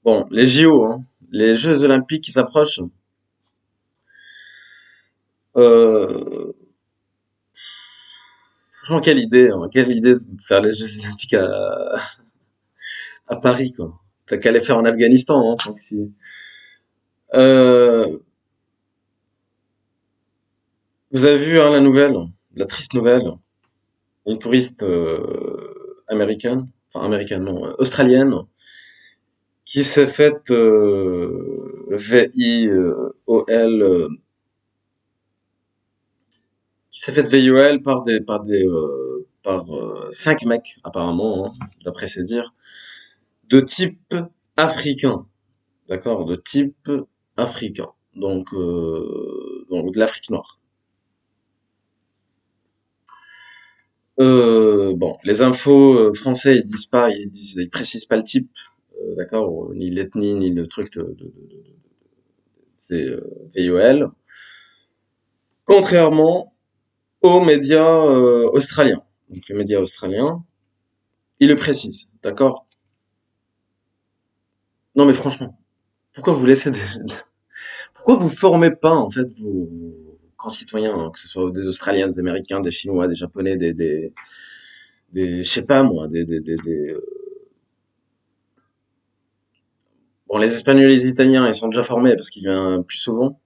Bon, les JO, hein, les Jeux Olympiques qui s'approchent. Euh, Franchement, quelle idée de faire les Jeux Olympiques à Paris, quoi. T'as qu'à les faire en Afghanistan, hein, tant que Euh, Vous avez vu, hein, la nouvelle, la triste nouvelle, une touriste américaine, enfin américaine, non, australienne, qui s'est faite VIOL, qui s'est faite VIOL par cinq mecs apparemment, hein, d'après ses dires, de type africain, d'accord, de type africain, donc de l'Afrique noire. Bon, les infos français ils disent pas, ils précisent pas le type, d'accord, ni l'ethnie ni le truc c'est VIOL. Contrairement aux médias australiens. Donc les médias australiens, ils le précisent, d'accord. Non mais franchement, pourquoi vous laissez pourquoi vous formez pas en fait vos concitoyens, hein, que ce soit des Australiens, des Américains, des Chinois, des Japonais, je sais pas moi, bon les Espagnols et les Italiens ils sont déjà formés parce qu'ils viennent plus souvent.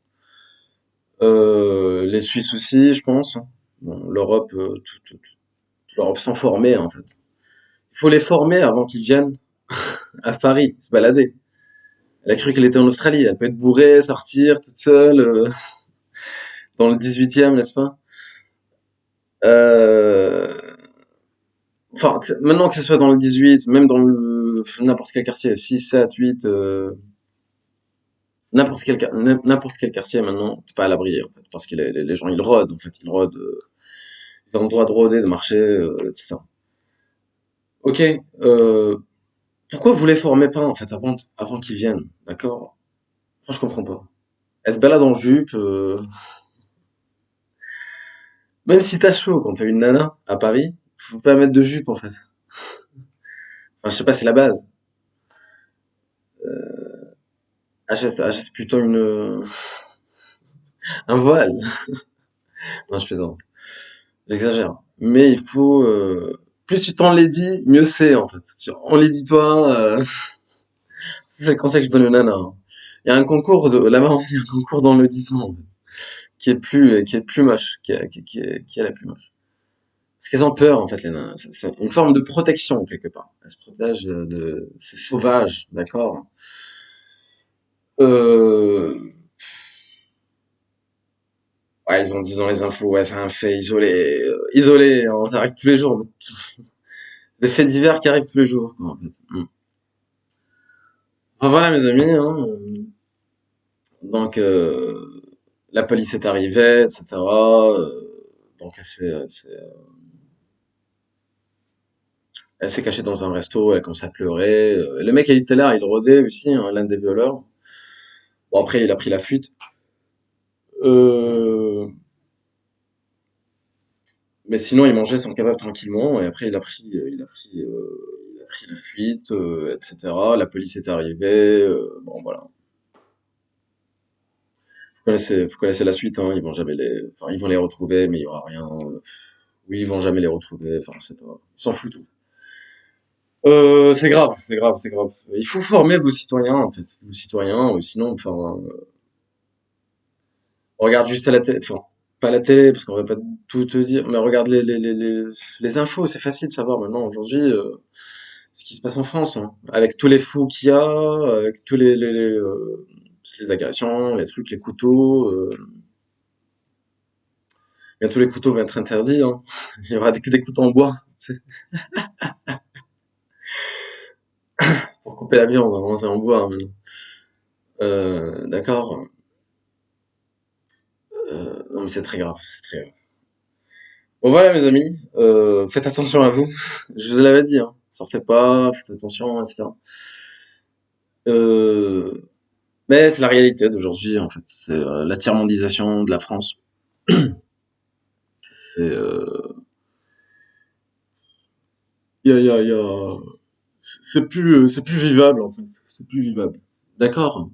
Les Suisses aussi, je pense. Bon, l'Europe, toute l'Europe sans former en fait. Il faut les former avant qu'ils viennent à Paris, se balader. Elle a cru qu'elle était en Australie. Elle peut être bourrée, sortir toute seule dans le 18e, n'est-ce pas? Euh, Enfin, maintenant que ce soit dans le 18, même dans n'importe quel quartier, 6, 7, 8, n'importe quel quartier maintenant, t'es pas à l'abri en fait, parce que les gens ils rôdent en fait, ils rôdent, ils ont le droit de rôder, de marcher, etc. Ok, euh, pourquoi vous les formez pas en fait avant qu'ils viennent, d'accord? Moi je comprends pas. Elle se balade en jupe, même si t'as chaud quand t'as une nana à Paris, faut pas mettre de jupe en fait. Enfin, je sais pas, c'est la base. Achète plutôt un voile. Non, je plaisante. J'exagère. Mais il faut, plus tu t'enlaidis, mieux c'est, en fait. Enlaidis-toi, c'est le conseil que je donne aux nanas, hein. Il y a un concours là-bas, il y a un concours d'enlaidissement, qui est plus moche, qui est la plus moche. Parce qu'elles ont peur, en fait, les nanas. C'est une forme de protection, quelque part. Elles se protègent c'est sauvage, d'accord? Euh, Ouais, ils ont dit dans les infos, ouais, c'est un fait isolé, isolé, hein, ça arrive tous les jours. Des faits divers qui arrivent tous les jours, quoi, en fait. Enfin, voilà, mes amis, hein. Donc, la police est arrivée, etc. Donc, elle s'est cachée dans un resto, elle commence à pleurer. Le mec, il était là, il rôdait aussi, hein, l'un des violeurs. Bon, après, il a pris la fuite. Euh, mais sinon, il mangeait son kebab tranquillement, et après, il a pris la fuite, etc. La police est arrivée, bon, voilà. Vous connaissez la suite, hein, ils vont jamais enfin, ils vont les retrouver, mais il y aura rien. Oui, ils vont jamais les retrouver, enfin, c'est pas, ils s'en foutent. C'est grave, c'est grave, c'est grave. Il faut former vos citoyens, en fait, vos citoyens, sinon, enfin, on regarde juste à la télé, enfin, pas la télé, parce qu'on va pas tout te dire, mais regarde les infos, c'est facile de savoir maintenant, aujourd'hui, ce qui se passe en France, hein, avec tous les fous qu'il y a, avec tous toutes les agressions, les trucs, les couteaux, bientôt les couteaux vont être interdits, hein. Il y aura que des couteaux en bois, tu sais, pour couper la viande, hein, c'est en bois, hein, maintenant. D'accord. Non mais c'est très grave, c'est très grave. Bon voilà mes amis, faites attention à vous. Je vous l'avais dit, hein. Sortez pas, faites attention, etc. Euh, mais c'est la réalité d'aujourd'hui en fait. C'est la tiers-mondisation de la France. C'est, il y a, c'est plus vivable en fait. C'est plus vivable. D'accord?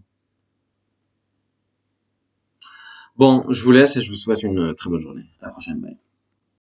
Bon, je vous laisse et je vous souhaite une très bonne journée. À la prochaine, bye.